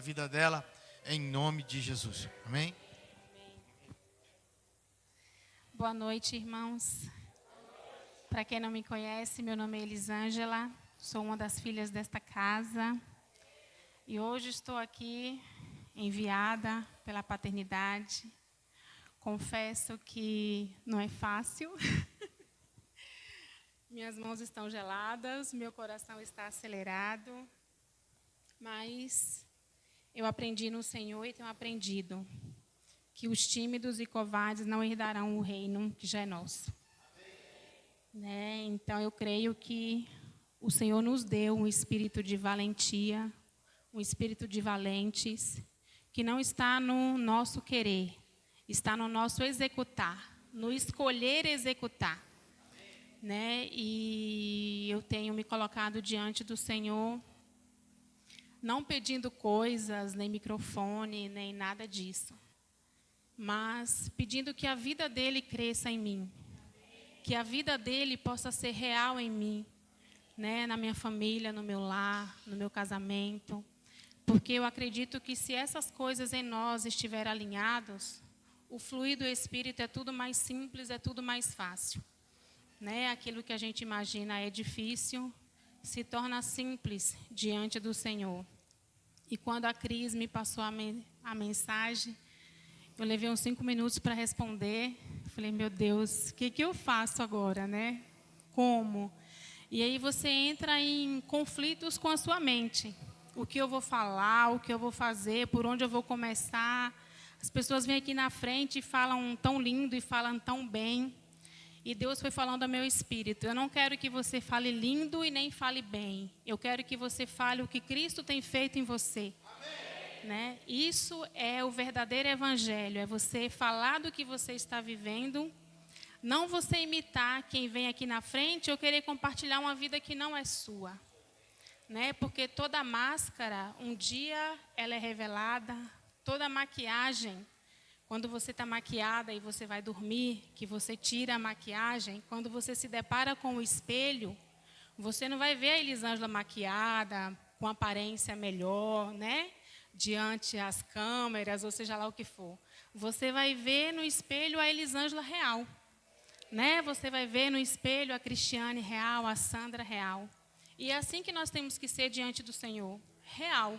vida dela, em nome de Jesus. Amém? Boa noite, irmãos. Para quem não me conhece, meu nome é Elisângela, sou uma das filhas desta casa e hoje estou aqui enviada pela paternidade. Confesso que não é fácil. Minhas mãos estão geladas, meu coração está acelerado, mas eu aprendi no Senhor e tenho aprendido que os tímidos e covardes não herdarão o reino que já é nosso. Né? Então, eu creio que o Senhor nos deu um espírito de valentia, um espírito de valentes, que não está no nosso querer, está no nosso executar, no escolher executar. Né? E eu tenho me colocado diante do Senhor, não pedindo coisas, nem microfone, nem nada disso, mas pedindo que a vida dele cresça em mim, que a vida dele possa ser real em mim, né? Na minha família, no meu lar, no meu casamento, porque eu acredito que se essas coisas em nós estiverem alinhadas, o fluir do Espírito é tudo mais simples, é tudo mais fácil. Né? Aquilo que a gente imagina é difícil, se torna simples diante do Senhor. E quando a Cris me passou a mensagem, eu levei uns 5 minutos para responder. Falei, meu Deus, o que eu faço agora, né? Como? E aí você entra em conflitos com a sua mente. O que eu vou falar, o que eu vou fazer, por onde eu vou começar. As pessoas vêm aqui na frente e falam tão lindo e falam tão bem. E Deus foi falando ao meu espírito, eu não quero que você fale lindo e nem fale bem. Eu quero que você fale o que Cristo tem feito em você. Né? Isso é o verdadeiro evangelho, é você falar do que você está vivendo, não você imitar quem vem aqui na frente ou querer compartilhar uma vida que não é sua. Né? Porque toda máscara, um dia ela é revelada, toda maquiagem, quando você está maquiada e você vai dormir, que você tira a maquiagem, quando você se depara com o espelho, você não vai ver a Elisângela maquiada, com aparência melhor, né? Diante as câmeras, ou seja lá o que for. Você vai ver no espelho a Elisângela real. Né? Você vai ver no espelho a Cristiane real, a Sandra real. E é assim que nós temos que ser diante do Senhor. Real.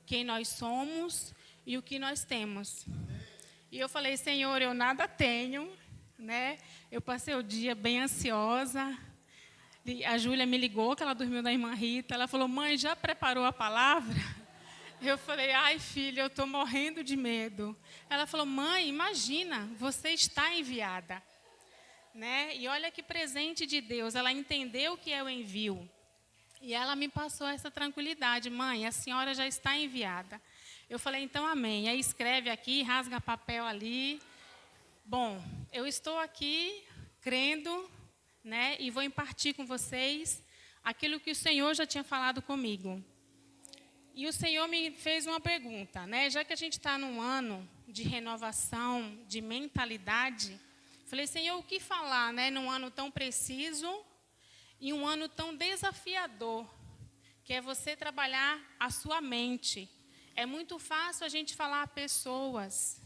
Quem nós somos e o que nós temos. E eu falei, Senhor, eu nada tenho, né? Eu passei o dia bem ansiosa. A Júlia me ligou, que ela dormiu da irmã Rita. Ela falou, mãe, já preparou a palavra? Eu falei, ai, filha, eu estou morrendo de medo. Ela falou, mãe, imagina, você está enviada. Né? E olha que presente de Deus, ela entendeu o que é o envio. E ela me passou essa tranquilidade, mãe, a senhora já está enviada. Eu falei, então amém. Aí escreve aqui, rasga papel ali. Bom, eu estou aqui crendo, né, e vou impartir com vocês aquilo que o Senhor já tinha falado comigo. E o Senhor me fez uma pergunta, né? Já que a gente está num ano de renovação, de mentalidade, falei, Senhor, o que falar, né, num ano tão preciso e um ano tão desafiador, que é você trabalhar a sua mente. É muito fácil a gente falar a pessoas,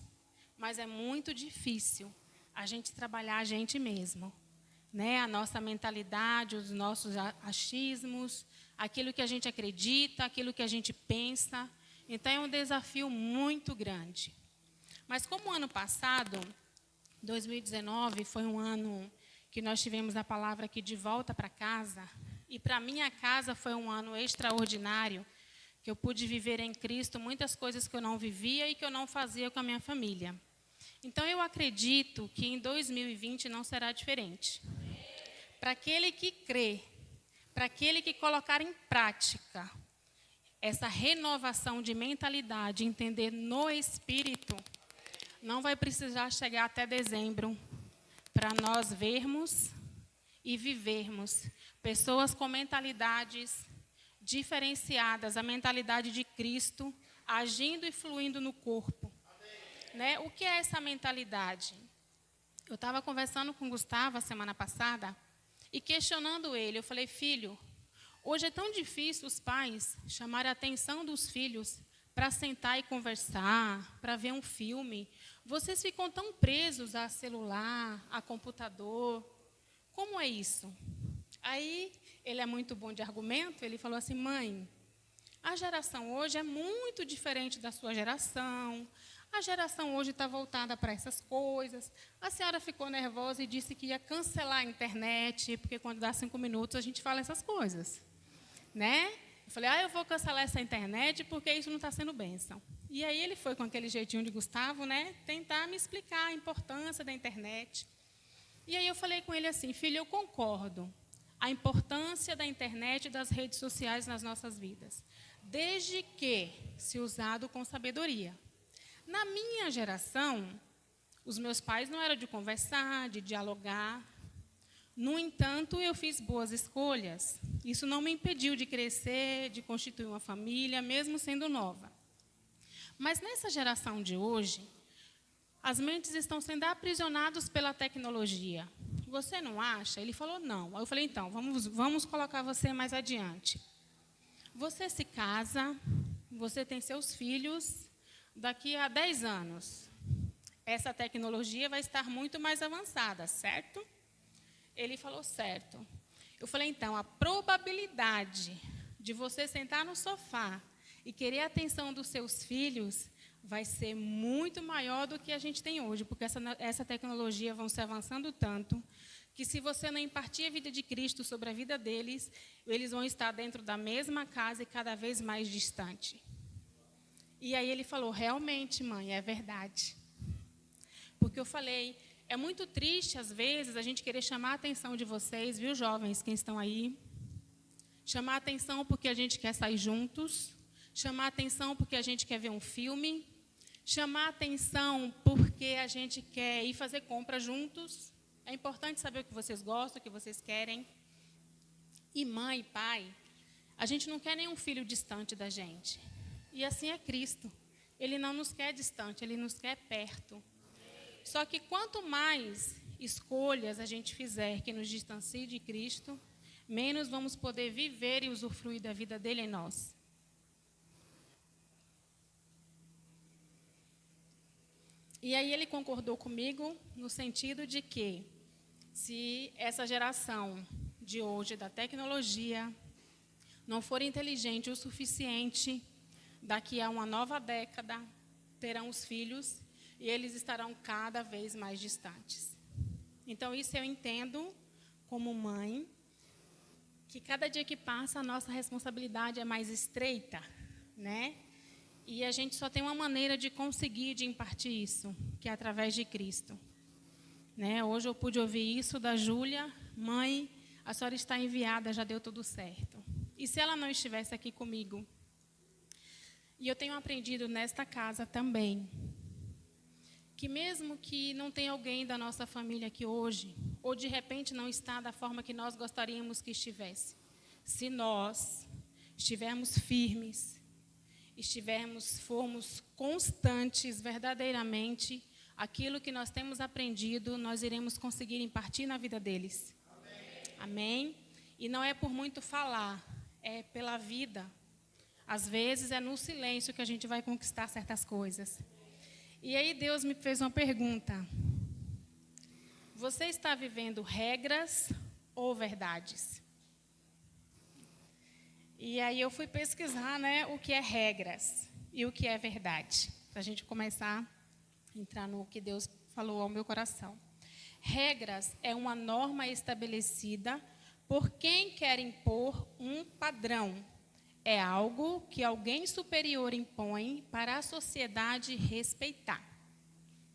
mas é muito difícil a gente trabalhar a gente mesmo. Né? A nossa mentalidade, os nossos achismos, aquilo que a gente acredita, aquilo que a gente pensa. Então, é um desafio muito grande. Mas como o ano passado, 2019, foi um ano que nós tivemos a palavra aqui de volta para casa, e para minha casa foi um ano extraordinário, que eu pude viver em Cristo muitas coisas que eu não vivia e que eu não fazia com a minha família. Então, eu acredito que em 2020 não será diferente. Para aquele que crê, para aquele que colocar em prática essa renovação de mentalidade, entender no Espírito, não vai precisar chegar até dezembro para nós vermos e vivermos pessoas com mentalidades diferenciadas, a mentalidade de Cristo, agindo e fluindo no corpo. Né? O que é essa mentalidade? Eu estava conversando com o Gustavo a semana passada e questionando ele. Eu falei, filho, hoje é tão difícil os pais chamarem a atenção dos filhos para sentar e conversar, para ver um filme, vocês ficam tão presos a celular, a computador. Como é isso? Aí, ele é muito bom de argumento, ele falou assim, mãe, a geração hoje é muito diferente da sua geração, a geração hoje está voltada para essas coisas. A senhora ficou nervosa e disse que ia cancelar a internet, porque quando dá 5 minutos a gente fala essas coisas, né? Eu falei, eu vou cancelar essa internet porque isso não está sendo bênção. E aí ele foi com aquele jeitinho de Gustavo, né, tentar me explicar a importância da internet. E aí eu falei com ele assim, filho, eu concordo. A importância da internet e das redes sociais nas nossas vidas, desde que se usado com sabedoria. Na minha geração, os meus pais não eram de conversar, de dialogar. No entanto, eu fiz boas escolhas. Isso não me impediu de crescer, de constituir uma família, mesmo sendo nova. Mas nessa geração de hoje, as mentes estão sendo aprisionadas pela tecnologia. Você não acha? Ele falou, não. Aí eu falei, então, vamos colocar você mais adiante. Você se casa, você tem seus filhos, daqui a 10 anos, essa tecnologia vai estar muito mais avançada, certo? Ele falou, certo. Eu falei, então, a probabilidade de você sentar no sofá e querer a atenção dos seus filhos vai ser muito maior do que a gente tem hoje, porque essa tecnologia vão se avançando tanto que se você não impartir a vida de Cristo sobre a vida deles, eles vão estar dentro da mesma casa e cada vez mais distante. E aí ele falou, realmente, mãe, é verdade. Porque eu falei, é muito triste, às vezes, a gente querer chamar a atenção de vocês, viu, jovens, quem estão aí? Chamar a atenção porque a gente quer sair juntos, chamar a atenção porque a gente quer ver um filme, chamar a atenção porque a gente quer ir fazer compra juntos. É importante saber o que vocês gostam, o que vocês querem. E mãe e pai, a gente não quer nenhum filho distante da gente. E assim é Cristo. Ele não nos quer distante, Ele nos quer perto. Só que quanto mais escolhas a gente fizer que nos distancie de Cristo, menos vamos poder viver e usufruir da vida dele em nós. E aí ele concordou comigo no sentido de que, se essa geração de hoje da tecnologia não for inteligente o suficiente, daqui a uma nova década terão os filhos e eles estarão cada vez mais distantes. Então, isso eu entendo como mãe, que cada dia que passa a nossa responsabilidade é mais estreita, né? E a gente só tem uma maneira de conseguir, de impartir isso, que é através de Cristo. Né? Hoje eu pude ouvir isso da Júlia, mãe, a senhora está enviada, já deu tudo certo. E se ela não estivesse aqui comigo? E eu tenho aprendido nesta casa também, que mesmo que não tenha alguém da nossa família aqui hoje, ou de repente não está da forma que nós gostaríamos que estivesse, se nós estivermos firmes, formos constantes verdadeiramente, aquilo que nós temos aprendido, nós iremos conseguir impartir na vida deles. Amém? Amém? E não é por muito falar, é pela vida. Às vezes é no silêncio que a gente vai conquistar certas coisas. E aí Deus me fez uma pergunta. Você está vivendo regras ou verdades? E aí eu fui pesquisar, né, o que é regras e o que é verdade, para a gente começar a entrar no que Deus falou ao meu coração. Regras é uma norma estabelecida por quem quer impor um padrão. É algo que alguém superior impõe para a sociedade respeitar.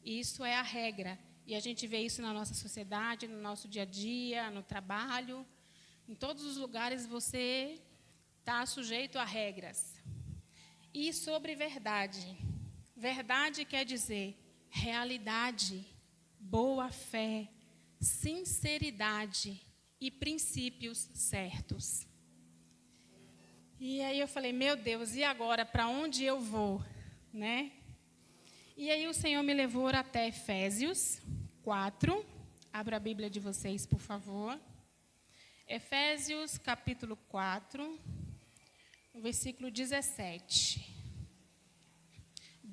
Isso é a regra. E a gente vê isso na nossa sociedade, no nosso dia a dia, no trabalho. Em todos os lugares você está sujeito a regras. E sobre verdade. Verdade quer dizer realidade, boa fé, sinceridade e princípios certos. E aí eu falei, meu Deus, e agora para onde eu vou, né? E aí o Senhor me levou até Efésios 4. Abra a Bíblia de vocês, por favor. Efésios, capítulo 4, versículo 17.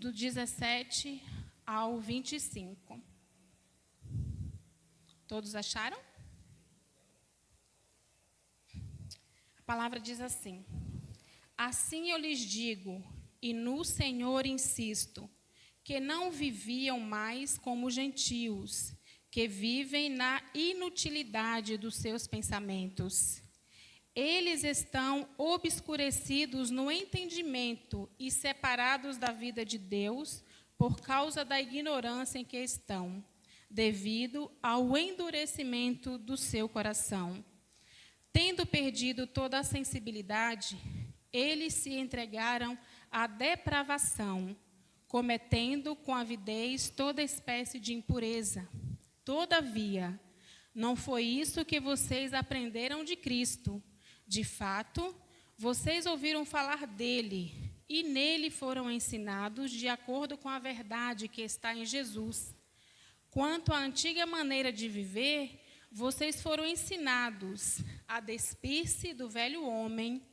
do 17 ao 25. Todos acharam? A palavra diz assim: assim eu lhes digo, e no Senhor insisto, que não viviam mais como gentios, que vivem na inutilidade dos seus pensamentos. Eles estão obscurecidos no entendimento e separados da vida de Deus por causa da ignorância em que estão, devido ao endurecimento do seu coração. Tendo perdido toda a sensibilidade, eles se entregaram à depravação, cometendo com avidez toda espécie de impureza. Todavia, não foi isso que vocês aprenderam de Cristo. De fato, vocês ouviram falar dele e nele foram ensinados de acordo com a verdade que está em Jesus. Quanto à antiga maneira de viver, vocês foram ensinados a despir-se do velho homem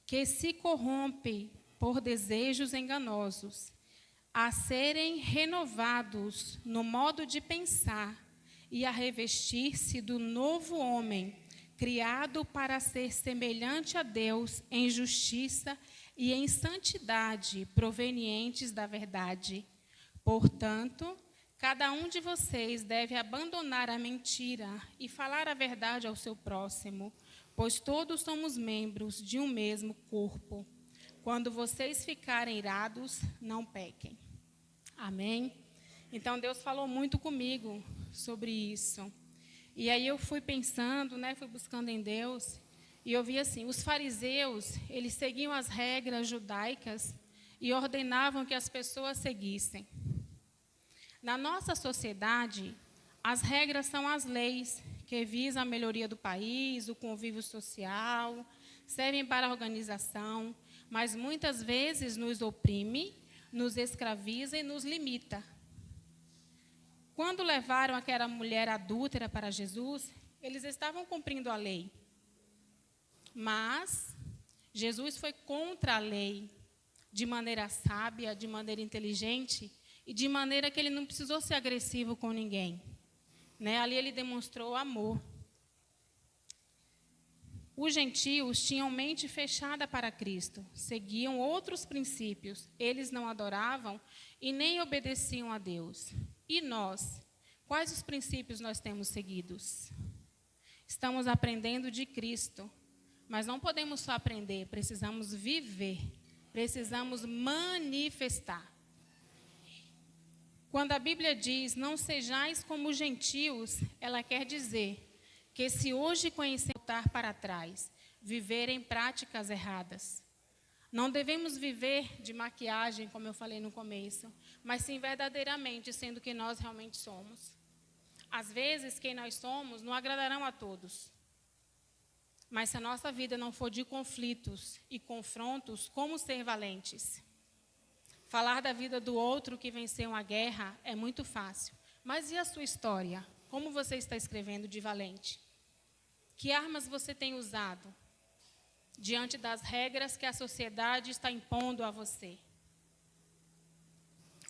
que se corrompe por desejos enganosos, a serem renovados no modo de pensar e a revestir-se do novo homem, criado para ser semelhante a Deus em justiça e em santidade provenientes da verdade. Portanto, cada um de vocês deve abandonar a mentira e falar a verdade ao seu próximo, pois todos somos membros de um mesmo corpo. Quando vocês ficarem irados, não pequem. Amém? Então, Deus falou muito comigo sobre isso. E aí eu fui pensando, fui buscando em Deus, e eu vi assim, os fariseus, eles seguiam as regras judaicas e ordenavam que as pessoas seguissem. Na nossa sociedade, as regras são as leis que visam a melhoria do país, o convívio social, servem para a organização, mas muitas vezes nos oprime, nos escraviza e nos limita. Quando levaram aquela mulher adúltera para Jesus, eles estavam cumprindo a lei. Mas Jesus foi contra a lei, de maneira sábia, de maneira inteligente, e de maneira que ele não precisou ser agressivo com ninguém. Ali ele demonstrou amor. Os gentios tinham mente fechada para Cristo, seguiam outros princípios, eles não adoravam e nem obedeciam a Deus. E nós? Quais os princípios nós temos seguidos? Estamos aprendendo de Cristo, mas não podemos só aprender, precisamos viver, precisamos manifestar. Quando a Bíblia diz, não sejais como os gentios, ela quer dizer que se hoje conhecer voltar para trás, viver em práticas erradas. Não devemos viver de maquiagem, como eu falei no começo, mas sim verdadeiramente sendo quem nós realmente somos. Às vezes, quem nós somos não agradarão a todos. Mas se a nossa vida não for de conflitos e confrontos, como ser valentes? Falar da vida do outro que venceu uma guerra é muito fácil. Mas e a sua história? Como você está escrevendo de valente? Que armas você tem usado diante das regras que a sociedade está impondo a você?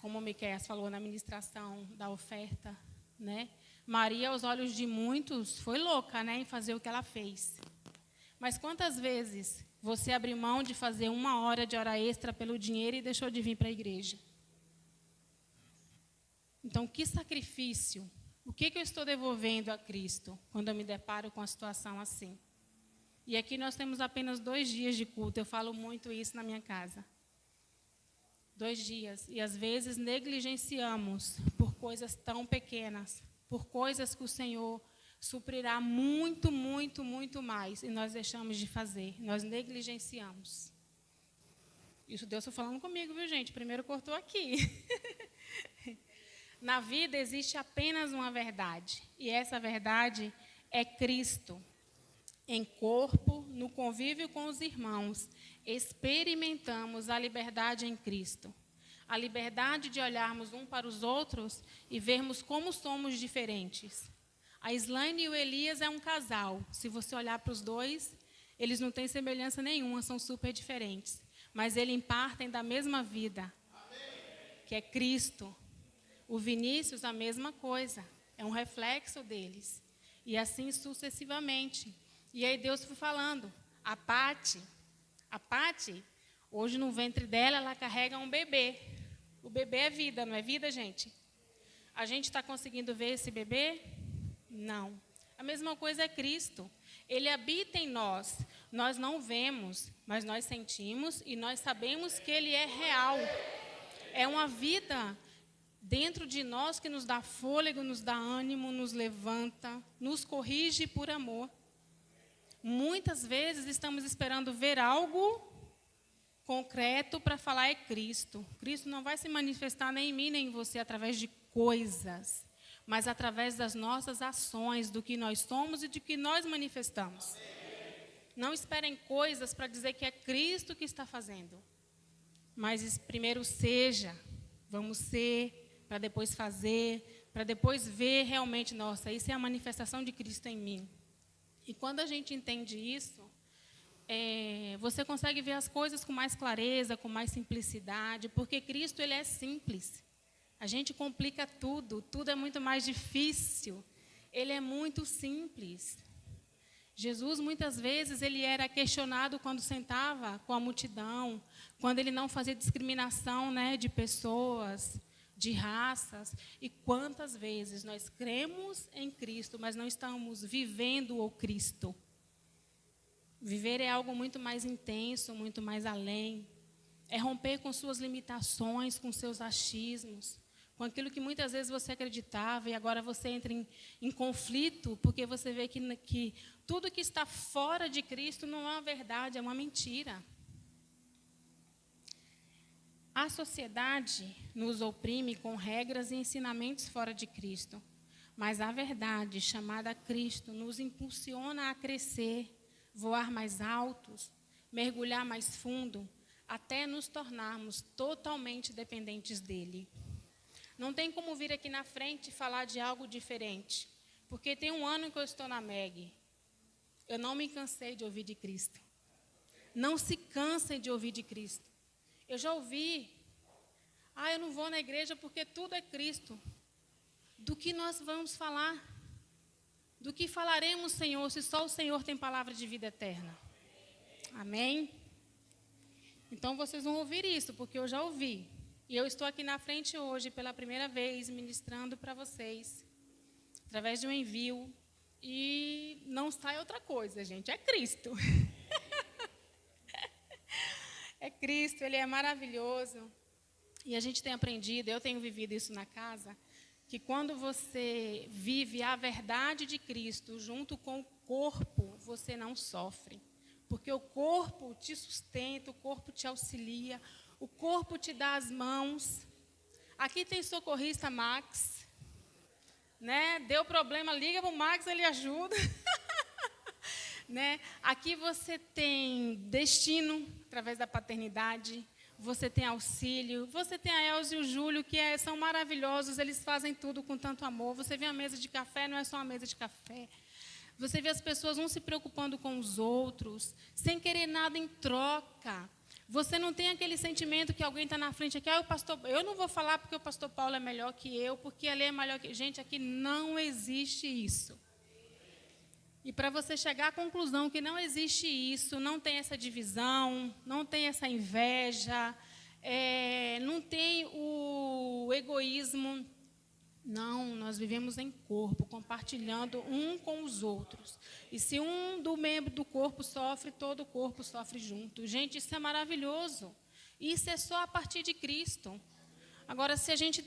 Como o Miqueias falou na ministração da oferta, Maria, aos olhos de muitos, foi louca, em fazer o que ela fez. Mas quantas vezes você abriu mão de fazer 1 hora de hora extra pelo dinheiro e deixou de vir para a igreja? Então, que sacrifício? O que eu estou devolvendo a Cristo quando eu me deparo com uma situação assim? E aqui nós temos apenas 2 dias de culto. Eu falo muito isso na minha casa. 2 dias. E às vezes negligenciamos por coisas tão pequenas, por coisas que o Senhor suprirá muito, muito, muito mais. E nós deixamos de fazer. Nós negligenciamos. Isso Deus está falando comigo, viu, gente? Primeiro cortou aqui. Na vida existe apenas uma verdade. E essa verdade é Cristo. Em corpo, no convívio com os irmãos, experimentamos a liberdade em Cristo. A liberdade de olharmos um para os outros e vermos como somos diferentes. A Islaine e o Elias é um casal. Se você olhar para os dois, eles não têm semelhança nenhuma, são super diferentes. Mas eles partem da mesma vida. que é Cristo. O Vinícius, a mesma coisa. É um reflexo deles. E assim sucessivamente. E aí Deus foi falando. A Pati, hoje no ventre dela, ela carrega um bebê. O bebê é vida, não é vida, gente? A gente está conseguindo ver esse bebê? Não. A mesma coisa é Cristo. Ele habita em nós. Nós não vemos, mas nós sentimos e nós sabemos que Ele é real. É uma vida dentro de nós que nos dá fôlego, nos dá ânimo, nos levanta, nos corrige por amor. Muitas vezes estamos esperando ver algo concreto para falar é Cristo. Cristo não vai se manifestar nem em mim, nem em você através de coisas, mas através das nossas ações, do que nós somos e de que nós manifestamos. Não esperem coisas para dizer que é Cristo que está fazendo. Mas primeiro seja, vamos ser, para depois fazer, para depois ver realmente, nossa, isso é a manifestação de Cristo em mim. E quando a gente entende isso, você consegue ver as coisas com mais clareza, com mais simplicidade, porque Cristo ele é simples. A gente complica tudo, tudo é muito mais difícil. Ele é muito simples. Jesus, muitas vezes, ele era questionado quando sentava com a multidão, quando ele não fazia discriminação, né, de pessoas, de raças. E quantas vezes nós cremos em Cristo, mas não estamos vivendo o Cristo. Viver é algo muito mais intenso, muito mais além. É romper com suas limitações, com seus achismos, com aquilo que muitas vezes você acreditava e agora você entra em conflito, porque você vê que tudo que está fora de Cristo não é uma verdade, é uma mentira. A sociedade nos oprime com regras e ensinamentos fora de Cristo, mas a verdade, chamada Cristo, nos impulsiona a crescer, voar mais altos, mergulhar mais fundo, até nos tornarmos totalmente dependentes dele. Não tem como vir aqui na frente e falar de algo diferente, porque tem um ano que eu estou na MEG. Eu não me cansei de ouvir de Cristo. Não se cansem de ouvir de Cristo. Eu já ouvi, eu não vou na igreja porque tudo é Cristo. Do que nós vamos falar? Do que falaremos, Senhor, se só o Senhor tem palavra de vida eterna? Amém? Então, vocês vão ouvir isso, porque eu já ouvi. E eu estou aqui na frente hoje, pela primeira vez, ministrando para vocês, através de um envio. E não sai outra coisa, gente, é Cristo. É Cristo, Ele é maravilhoso. E a gente tem aprendido, eu tenho vivido isso na casa, que quando você vive a verdade de Cristo junto com o corpo, você não sofre. Porque o corpo te sustenta, o corpo te auxilia, o corpo te dá as mãos. Aqui tem socorrista Max, né? Deu problema, liga para o Max, ele ajuda. Né? Aqui você tem destino, através da paternidade. Você tem auxílio, você tem a Elza e o Júlio, que são maravilhosos, eles fazem tudo com tanto amor. Você vê a mesa de café, não é só uma mesa de café. Você vê as pessoas um se preocupando com os outros, sem querer nada em troca. Você não tem aquele sentimento que alguém está na frente aqui, o pastor, eu não vou falar porque o pastor Paulo é melhor que eu, porque ele é melhor que... Gente, aqui não existe isso. E para você chegar à conclusão que não existe isso, não tem essa divisão, não tem essa inveja, não tem o egoísmo. Não, nós vivemos em corpo, compartilhando um com os outros. E se um do membro do corpo sofre, todo o corpo sofre junto. Gente, isso é maravilhoso. Isso é só a partir de Cristo. Agora, se a gente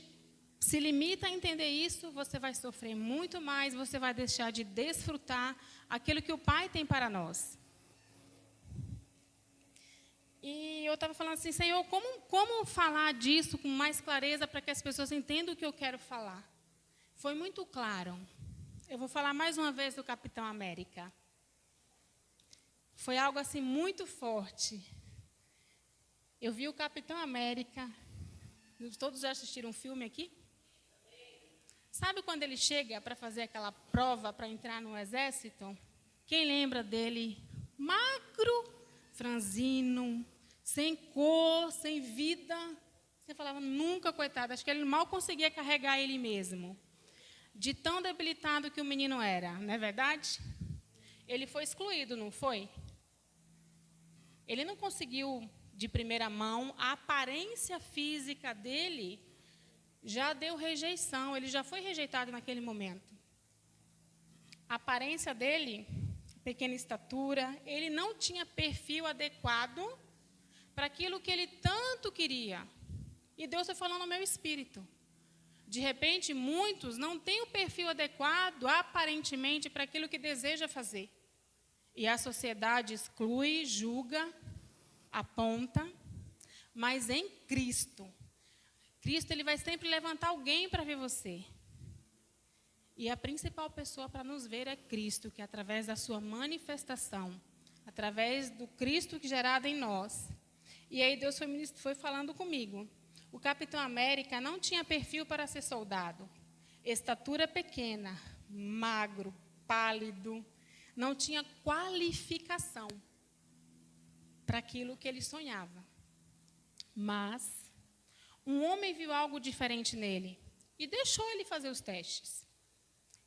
se limita a entender isso, você vai sofrer muito mais, você vai deixar de desfrutar aquilo que o Pai tem para nós. E eu estava falando assim, Senhor, como falar disso com mais clareza para que as pessoas entendam o que eu quero falar? Foi muito claro. Eu vou falar mais uma vez do Capitão América. Foi algo assim muito forte. Eu vi o Capitão América. Todos já assistiram um filme aqui? Sabe quando ele chega para fazer aquela prova para entrar no exército? Quem lembra dele? Magro, franzino, sem cor, sem vida. Você falava, nunca, coitado, acho que ele mal conseguia carregar ele mesmo. De tão debilitado que o menino era, não é verdade? Ele foi excluído, não foi? Ele não conseguiu, de primeira mão, a aparência física dele já deu rejeição, ele já foi rejeitado naquele momento. A aparência dele, pequena estatura, ele não tinha perfil adequado para aquilo que ele tanto queria. E Deus foi falando no meu espírito. De repente, muitos não têm o perfil adequado, aparentemente, para aquilo que deseja fazer. E a sociedade exclui, julga, aponta, mas em Cristo, ele vai sempre levantar alguém para ver você. E a principal pessoa para nos ver é Cristo, que através da sua manifestação, através do Cristo que gerado em nós. E aí Deus foi falando comigo. O Capitão América não tinha perfil para ser soldado. Estatura pequena, magro, pálido, não tinha qualificação para aquilo que ele sonhava. Mas um homem viu algo diferente nele e deixou ele fazer os testes.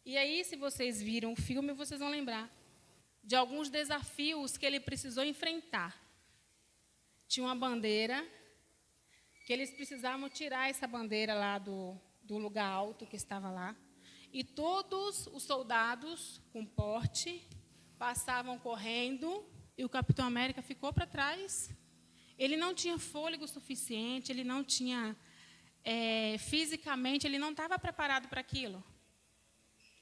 E aí, se vocês viram o filme, vocês vão lembrar de alguns desafios que ele precisou enfrentar. Tinha uma bandeira, que eles precisavam tirar essa bandeira lá do lugar alto que estava lá. E todos os soldados com porte passavam correndo e o Capitão América ficou para trás. Ele não tinha fôlego suficiente, ele não tinha, fisicamente, ele não estava preparado para aquilo.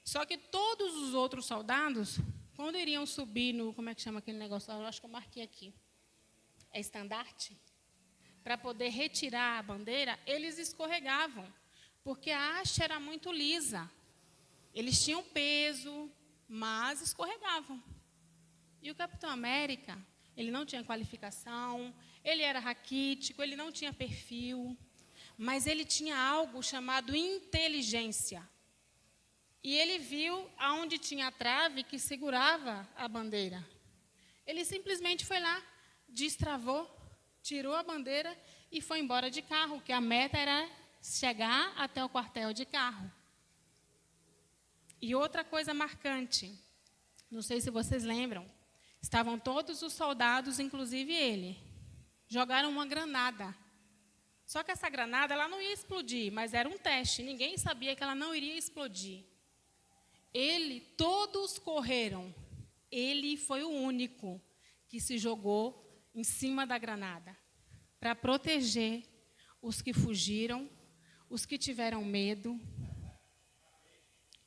Só que todos os outros soldados, quando iriam subir no, como é que chama aquele negócio? Eu acho que eu marquei aqui. É estandarte? Para poder retirar a bandeira, eles escorregavam, porque a haste era muito lisa. Eles tinham peso, mas escorregavam. E o Capitão América, ele não tinha qualificação, ele era raquítico, ele não tinha perfil, mas ele tinha algo chamado inteligência. E ele viu aonde tinha a trave que segurava a bandeira. Ele simplesmente foi lá, destravou, tirou a bandeira e foi embora de carro, que a meta era chegar até o quartel de carro. E outra coisa marcante, não sei se vocês lembram, estavam todos os soldados, inclusive ele, jogaram uma granada. Só que essa granada ela não ia explodir, mas era um teste, ninguém sabia que ela não iria explodir. Todos correram, ele foi o único que se jogou em cima da granada, para proteger os que fugiram, os que tiveram medo.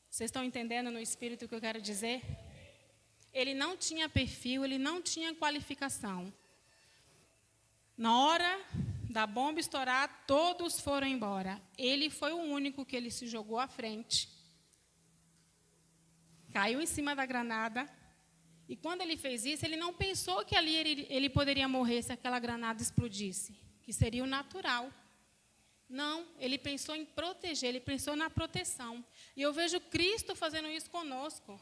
Vocês estão entendendo no espírito o que eu quero dizer? Ele não tinha perfil, ele não tinha qualificação. Na hora da bomba estourar, todos foram embora. Ele foi o único que ele se jogou à frente. Caiu em cima da granada. E quando ele fez isso, ele não pensou que ali ele poderia morrer se aquela granada explodisse, que seria o natural. Não, ele pensou em proteger, ele pensou na proteção. E eu vejo Cristo fazendo isso conosco.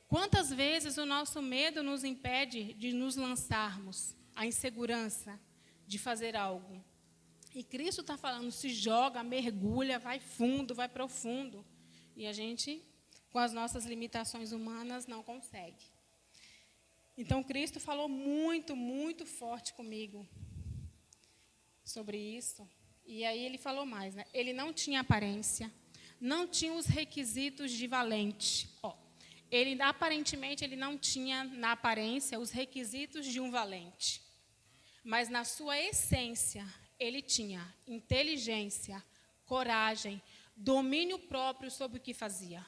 Quantas vezes o nosso medo nos impede de nos lançarmos, a insegurança de fazer algo. E Cristo está falando, se joga, mergulha, vai fundo, vai profundo. E a gente, com as nossas limitações humanas, não consegue. Então, Cristo falou muito, muito forte comigo sobre isso. E aí ele falou mais, né? Ele não tinha aparência, não tinha os requisitos de valente. Aparentemente, ele não tinha, na aparência, os requisitos de um valente. Mas, na sua essência, ele tinha inteligência, coragem, domínio próprio sobre o que fazia.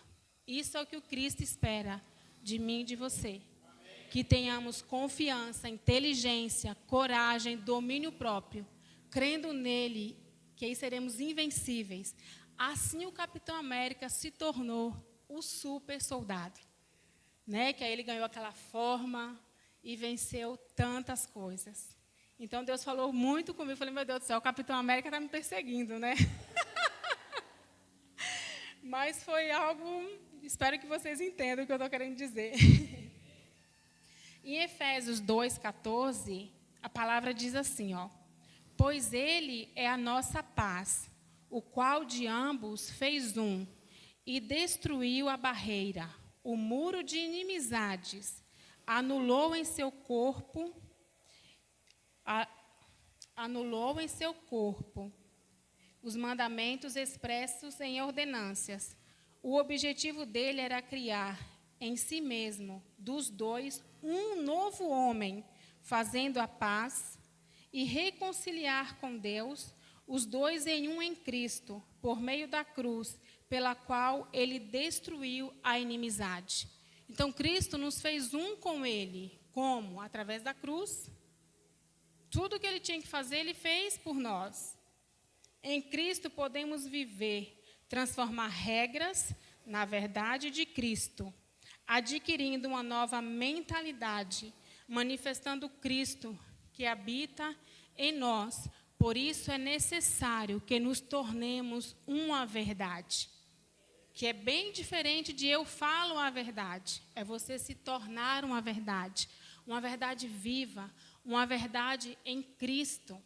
Isso é o que o Cristo espera de mim e de você. Que tenhamos confiança, inteligência, coragem, domínio próprio, crendo nele, que aí seremos invencíveis. Assim o Capitão América se tornou o super soldado, né? Que aí ele ganhou aquela forma e venceu tantas coisas. Então Deus falou muito comigo, eu falei, meu Deus do céu, o Capitão América está me perseguindo, né? Mas foi algo, espero que vocês entendam o que eu estou querendo dizer. Em Efésios 2:14, a palavra diz assim, Pois ele é a nossa paz, o qual de ambos fez um, e destruiu a barreira, o muro de inimizades, anulou em seu corpo os mandamentos expressos em ordenâncias. O objetivo dele era criar em si mesmo, dos dois, um novo homem, fazendo a paz e reconciliar com Deus os dois em um em Cristo, por meio da cruz, pela qual ele destruiu a inimizade. Então, Cristo nos fez um com ele. Como? Através da cruz. Tudo que ele tinha que fazer, ele fez por nós. Em Cristo podemos viver, transformar regras na verdade de Cristo, adquirindo uma nova mentalidade, manifestando Cristo que habita em nós. Por isso é necessário que nos tornemos uma verdade, que é bem diferente de eu falo a verdade, é você se tornar uma verdade viva, uma verdade em Cristo,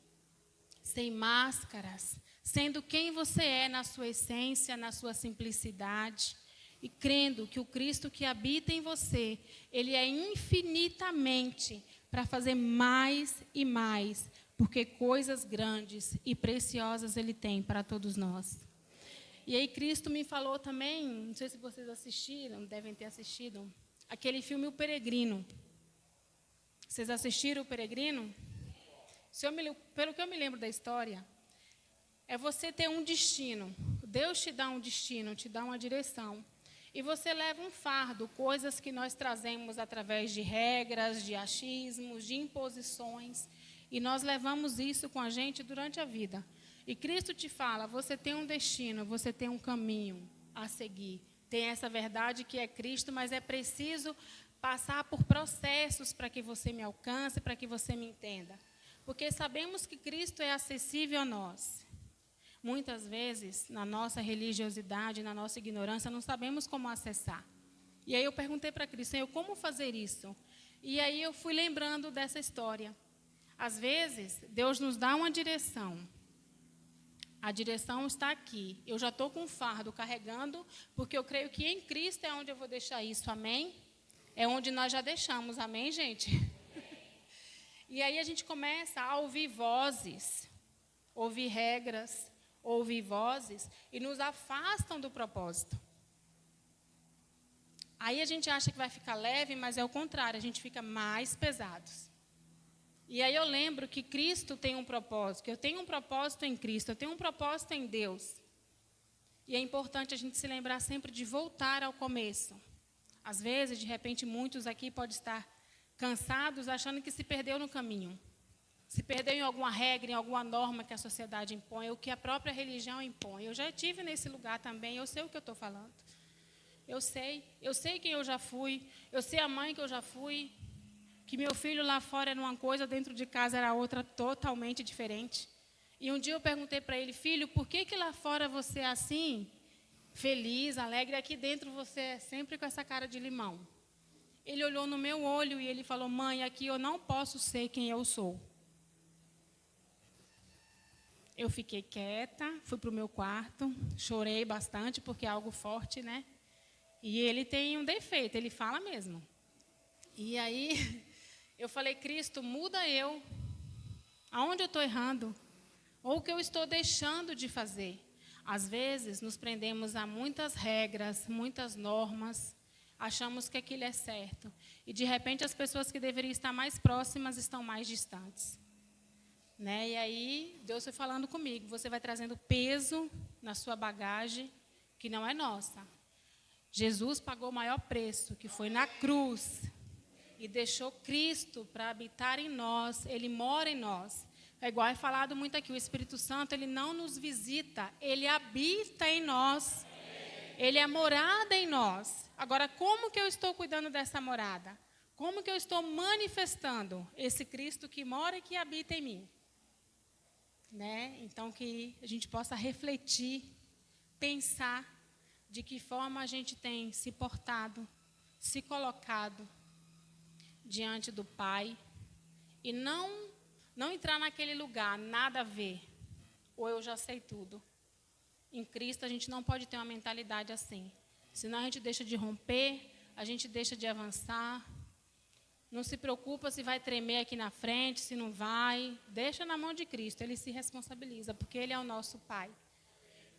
sem máscaras, sendo quem você é na sua essência, na sua simplicidade, e crendo que o Cristo que habita em você, ele é infinitamente para fazer mais e mais, porque coisas grandes e preciosas ele tem para todos nós. E aí Cristo me falou também, não sei se vocês assistiram, devem ter assistido, aquele filme O Peregrino. Vocês assistiram O Peregrino? Pelo que eu me lembro da história, é você ter um destino. Deus te dá um destino, te dá uma direção. E você leva um fardo, coisas que nós trazemos através de regras, de achismos, de imposições. E nós levamos isso com a gente durante a vida. E Cristo te fala, você tem um destino, você tem um caminho a seguir. Tem essa verdade que é Cristo, mas é preciso passar por processos para que você me alcance, para que você me entenda. Porque sabemos que Cristo é acessível a nós. Muitas vezes, na nossa religiosidade, na nossa ignorância, não sabemos como acessar. E aí eu perguntei para Cristo, Senhor, como fazer isso? E aí eu fui lembrando dessa história. Às vezes, Deus nos dá uma direção. A direção está aqui. Eu já estou com um fardo carregando, porque eu creio que em Cristo é onde eu vou deixar isso, amém? É onde nós já deixamos, amém, gente? E aí a gente começa a ouvir vozes, ouvir regras, ouvir vozes e nos afastam do propósito. Aí a gente acha que vai ficar leve, mas é o contrário, a gente fica mais pesados. E aí eu lembro que Cristo tem um propósito, que eu tenho um propósito em Cristo, eu tenho um propósito em Deus. E é importante a gente se lembrar sempre de voltar ao começo. Às vezes, de repente, muitos aqui podem estar cansados, achando que se perdeu no caminho. Se perdeu em alguma regra, em alguma norma que a sociedade impõe, ou que a própria religião impõe. Eu já estive nesse lugar também, eu sei o que eu estou falando. Eu sei quem eu já fui, eu sei a mãe que eu já fui, que meu filho lá fora era uma coisa, dentro de casa era outra totalmente diferente. E um dia eu perguntei para ele, filho, por que lá fora você é assim, feliz, alegre, aqui dentro você é sempre com essa cara de limão? Ele olhou no meu olho e ele falou, mãe, aqui eu não posso ser quem eu sou. Eu fiquei quieta, fui para o meu quarto, chorei bastante, porque é algo forte, né? E ele tem um defeito, ele fala mesmo. E aí, eu falei, Cristo, muda eu. Aonde eu estou errando? Ou o que eu estou deixando de fazer? Às vezes, nos prendemos a muitas regras, muitas normas, achamos que aquilo é certo. E, de repente, as pessoas que deveriam estar mais próximas estão mais distantes. Né? E aí, Deus foi falando comigo, você vai trazendo peso na sua bagagem, que não é nossa. Jesus pagou o maior preço, que foi na cruz, e deixou Cristo para habitar em nós, Ele mora em nós. É igual é falado muito aqui, o Espírito Santo, Ele não nos visita, Ele habita em nós. Ele é morada em nós. Agora, como que eu estou cuidando dessa morada? Como que eu estou manifestando esse Cristo que mora e que habita em mim? Né? Então, que a gente possa refletir, pensar de que forma a gente tem se portado, se colocado diante do Pai, e não Não entrar naquele lugar, nada a ver. Ou eu já sei tudo. Em Cristo a gente não pode ter uma mentalidade assim. Senão a gente deixa de romper, a gente deixa de avançar. Não se preocupa se vai tremer aqui na frente, se não vai. Deixa na mão de Cristo, Ele se responsabiliza, porque Ele é o nosso Pai.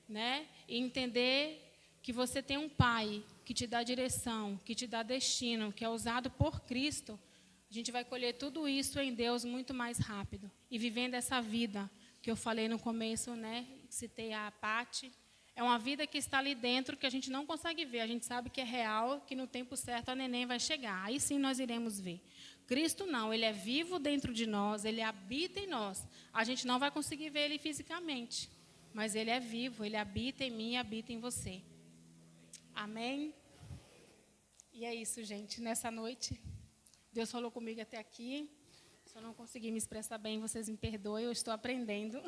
Né? E entender que você tem um Pai que te dá direção, que te dá destino, que é usado por Cristo, a gente vai colher tudo isso em Deus muito mais rápido. E vivendo essa vida que eu falei no começo, né? Citei a Pati, é uma vida que está ali dentro que a gente não consegue ver. A gente sabe que é real, que no tempo certo a neném vai chegar. Aí sim nós iremos ver. Cristo não, Ele é vivo dentro de nós, Ele habita em nós. A gente não vai conseguir ver Ele fisicamente, mas Ele é vivo, Ele habita em mim e habita em você. Amém? E é isso, gente. Nessa noite, Deus falou comigo até aqui. Se eu não conseguir me expressar bem, vocês me perdoem, eu estou aprendendo.